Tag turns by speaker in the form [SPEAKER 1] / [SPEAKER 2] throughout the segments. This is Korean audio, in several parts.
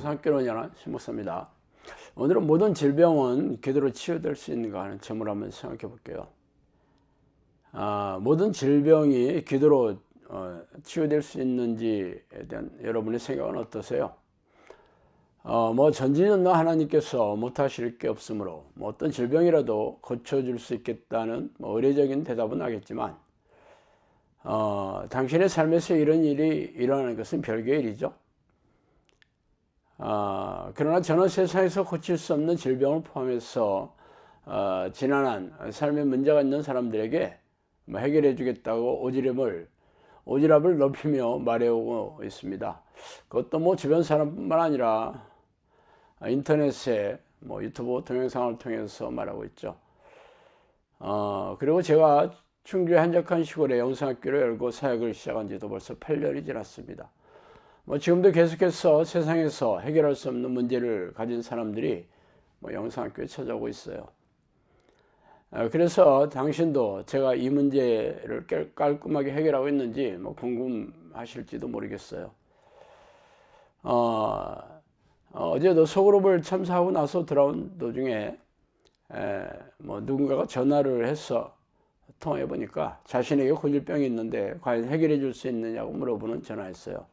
[SPEAKER 1] 영상학교론이라는 신목사입니다. 오늘은 모든 질병은 기도로 치유될 수 있는가 하는 점을 한번 생각해 볼게요. 모든 질병이 기도로 치유될 수 있는지에 대한 여러분의 생각은 어떠세요? 전지전능 하나님께서 못하실 게 없으므로 어떤 질병이라도 고쳐줄 수 있겠다는 의례적인 대답은 하겠지만 당신의 삶에서 이런 일이 일어나는 것은 별개의 일이죠. 그러나 저는 세상에서 고칠 수 없는 질병을 포함해서 지난한 삶에 문제가 있는 사람들에게 해결해 주겠다고 오지랖을 넓히며 말해오고 있습니다. 그것도 주변 사람뿐만 아니라 인터넷에 유튜브 동영상을 통해서 말하고 있죠. 그리고 제가 충주의 한적한 시골에 영상학교를 열고 사역을 시작한 지도 벌써 8년이 지났습니다. 지금도 계속해서 세상에서 해결할 수 없는 문제를 가진 사람들이 영상학교에 찾아오고 있어요. 그래서 당신도 제가 이 문제를 깔끔하게 해결하고 있는지 궁금하실지도 모르겠어요. 어제도 소그룹을 참사하고 나서 돌아온 도중에 누군가가 전화를 해서 통화해 보니까 자신에게 고질병이 있는데 과연 해결해 줄 수 있느냐고 물어보는 전화였어요.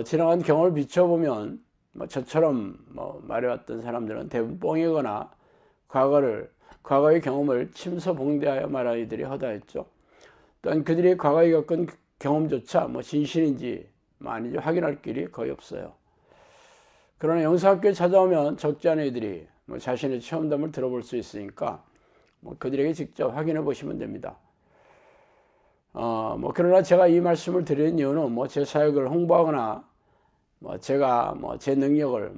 [SPEAKER 1] 지나간 경험을 비춰보면 저처럼 말해왔던 사람들은 대부분 뻥이거나 과거의 경험을 침소봉대하여 말하는 이들이 허다했죠. 또한 그들이 과거에 겪은 경험조차 진실인지 아닌지 확인할 길이 거의 없어요. 그러나 영상학교에 찾아오면 적지 않은 이들이 자신의 체험담을 들어볼 수 있으니까 그들에게 직접 확인해 보시면 됩니다. 그러나 제가 이 말씀을 드리는 이유는 제 사역을 홍보하거나 제가 제 능력을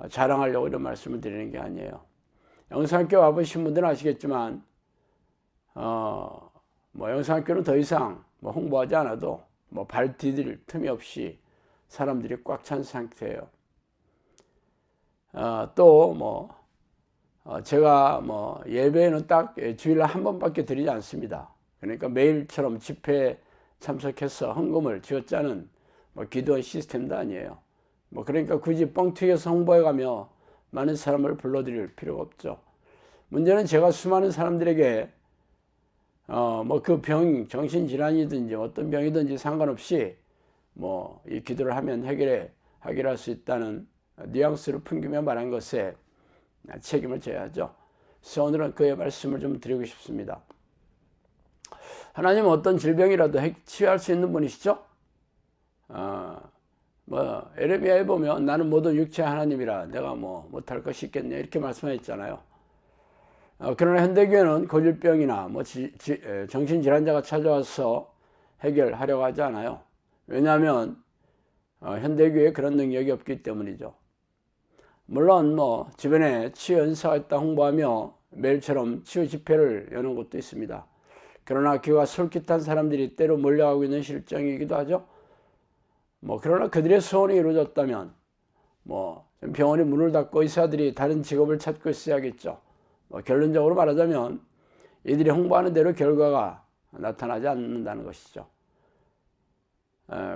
[SPEAKER 1] 자랑하려고 이런 말씀을 드리는 게 아니에요. 영상학교 와보신 분들은 아시겠지만 영상학교는 더 이상 홍보하지 않아도 발 디딜 틈이 없이 사람들이 꽉 찬 상태예요. 또 제가 예배는 딱 주일날 한 번밖에 드리지 않습니다. 그러니까 매일처럼 집회에 참석해서 헌금을 쥐어짜는 기도원 시스템도 아니에요. 그러니까 굳이 뻥튀기해서 홍보해가며 많은 사람을 불러드릴 필요가 없죠. 문제는 제가 수많은 사람들에게 그 병, 정신질환이든지 어떤 병이든지 상관없이 이 기도를 하면 해결할 수 있다는 뉘앙스를 풍기며 말한 것에 책임을 져야죠. 그래서 오늘은 그의 말씀을 좀 드리고 싶습니다. 하나님은 어떤 질병이라도 치유할 수 있는 분이시죠? 에레미야에 보면 나는 모든 육체의 하나님이라 내가 못할 것이 있겠냐 이렇게 말씀하셨잖아요. 그러나 현대교회는 고질병이나 정신질환자가 찾아와서 해결하려고 하지 않아요. 왜냐하면 현대교회에 그런 능력이 없기 때문이죠. 물론 주변에 치유 연사가 있다 홍보하며 매일처럼 치유 집회를 여는 곳도 있습니다. 그러나 그와 솔깃한 사람들이 때로 몰려가고 있는 실정이기도 하죠. 그러나 그들의 소원이 이루어졌다면 병원이 문을 닫고 의사들이 다른 직업을 찾고 있어야겠죠. 결론적으로 말하자면 이들이 홍보하는 대로 결과가 나타나지 않는다는 것이죠.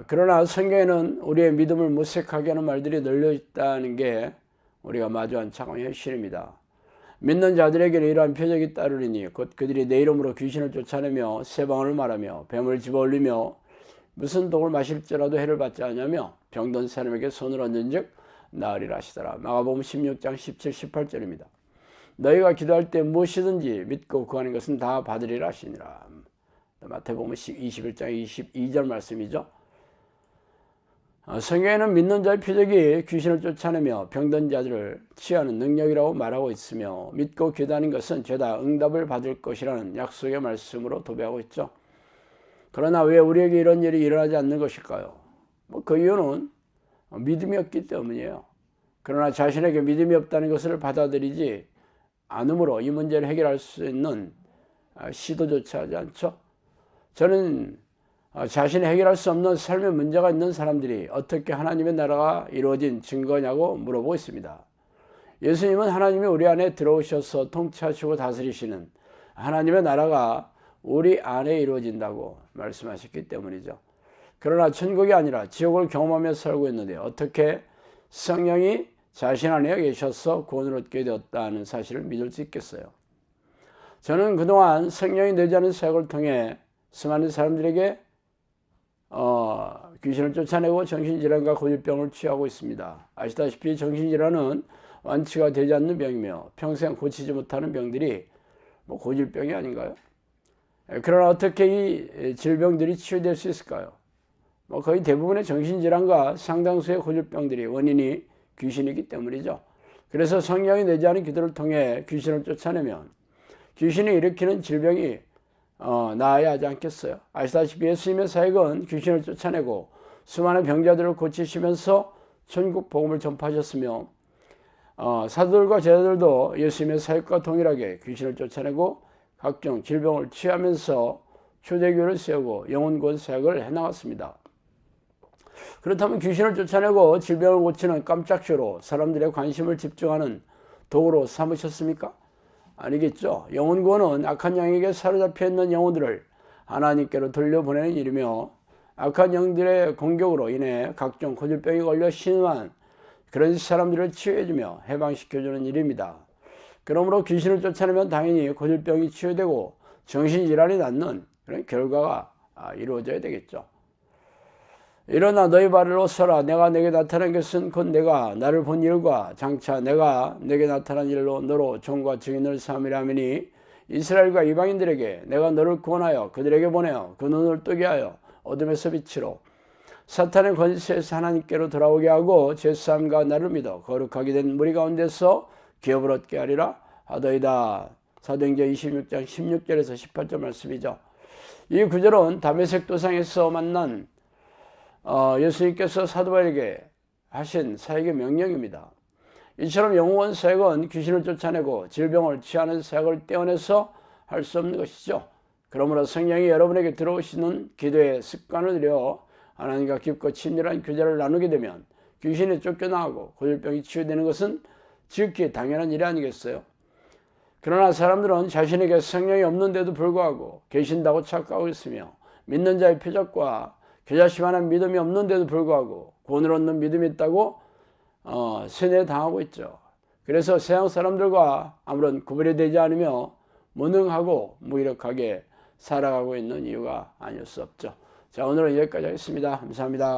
[SPEAKER 1] 그러나 성경에는 우리의 믿음을 무색하게 하는 말들이 널려 있다는 게 우리가 마주한 차가운 현실입니다. 믿는 자들에게는 이러한 표적이 따르리니 곧 그들이 내 이름으로 귀신을 쫓아내며 새 방언을 말하며 뱀을 집어올리며 무슨 독을 마실지라도 해를 받지 않으며 병든 사람에게 손을 얹은즉 나으리라 하시더라. 마가복음 16장 17, 18절입니다. 너희가 기도할 때 무엇이든지 믿고 구하는 것은 다 받으리라 하시니라. 마태복음 21장 22절 말씀이죠. 성경에는 믿는 자의 표적이 귀신을 쫓아내며 병든 자들을 치유하는 능력이라고 말하고 있으며 믿고 기도하는 것은 죄다 응답을 받을 것이라는 약속의 말씀으로 도배하고 있죠. 그러나 왜 우리에게 이런 일이 일어나지 않는 것일까요? 그 이유는 믿음이 없기 때문이에요. 그러나 자신에게 믿음이 없다는 것을 받아들이지 않으므로 이 문제를 해결할 수 있는 시도조차 하지 않죠. 저는 자신이 해결할 수 없는 삶의 문제가 있는 사람들이 어떻게 하나님의 나라가 이루어진 증거냐고 물어보고 있습니다. 예수님은 하나님이 우리 안에 들어오셔서 통치하시고 다스리시는 하나님의 나라가 우리 안에 이루어진다고 말씀하셨기 때문이죠. 그러나 천국이 아니라 지옥을 경험하며 살고 있는데 어떻게 성령이 자신 안에 계셔서 구원을 얻게 되었다는 사실을 믿을 수 있겠어요? 저는 그동안 성령이 내지 않은 사역을 통해 수많은 사람들에게 귀신을 쫓아내고 정신질환과 고질병을 치유하고 있습니다. 아시다시피 정신질환은 완치가 되지 않는 병이며 평생 고치지 못하는 병들이 고질병이 아닌가요? 그러나 어떻게 이 질병들이 치유될 수 있을까요? 거의 대부분의 정신질환과 상당수의 고질병들이 원인이 귀신이기 때문이죠. 그래서 성령이 내지 않은 기도를 통해 귀신을 쫓아내면 귀신이 일으키는 질병이 나아야 하지 않겠어요? 아시다시피 예수님의 사역은 귀신을 쫓아내고 수많은 병자들을 고치시면서 천국 복음을 전파하셨으며 사도들과 제자들도 예수님의 사역과 동일하게 귀신을 쫓아내고 각종 질병을 치유하면서 초대교회를 세우고 영혼구원 사역을 해나갔습니다. 그렇다면 귀신을 쫓아내고 질병을 고치는 깜짝쇼로 사람들의 관심을 집중하는 도구로 삼으셨습니까? 아니겠죠. 영혼구원은 악한 영에게 사로잡혀 있는 영혼들을 하나님께로 돌려보내는 일이며 악한 영들의 공격으로 인해 각종 고질병이 걸려 신음한 그런 사람들을 치유해주며 해방시켜주는 일입니다. 그러므로 귀신을 쫓아내면 당연히 고질병이 치유되고 정신질환이 낫는 그런 결과가 이루어져야 되겠죠. 일어나 너희 발을 서라. 내가 내게 나타난 것은 곧 내가 나를 본 일과 장차 내가 내게 나타난 일로 너로 종과 증인을 삼으려 하미니 이스라엘과 이방인들에게 내가 너를 구원하여 그들에게 보내어 그 눈을 뜨게 하여 어둠에서 빛으로 사탄의 권세에서 하나님께로 돌아오게 하고 제사함과 나를 믿어 거룩하게 된 무리 가운데서 기업을 얻게 하리라 하더이다. 사도행전 26장 16절에서 18절 말씀이죠. 이 구절은 다메섹 도상에서 만난 예수님께서 사도 바울에게 하신 사역의 명령입니다. 이처럼 영원 사역은 귀신을 쫓아내고 질병을 치유하는 사역을 떼어내서 할 수 없는 것이죠. 그러므로 성령이 여러분에게 들어오시는 기도의 습관을 들여 하나님과 깊고 친밀한 교제를 나누게 되면 귀신이 쫓겨나고 고질병이 치유되는 것은 지극히 당연한 일이 아니겠어요? 그러나 사람들은 자신에게 성령이 없는데도 불구하고 계신다고 착각하고 있으며 믿는 자의 표적과 겨자씨만한 믿음이 없는데도 불구하고 구원을 얻는 믿음이 있다고 세뇌당하고 있죠. 그래서 세상 사람들과 아무런 구별이 되지 않으며 무능하고 무기력하게 살아가고 있는 이유가 아닐 수 없죠. 자, 오늘은 여기까지 하겠습니다. 감사합니다.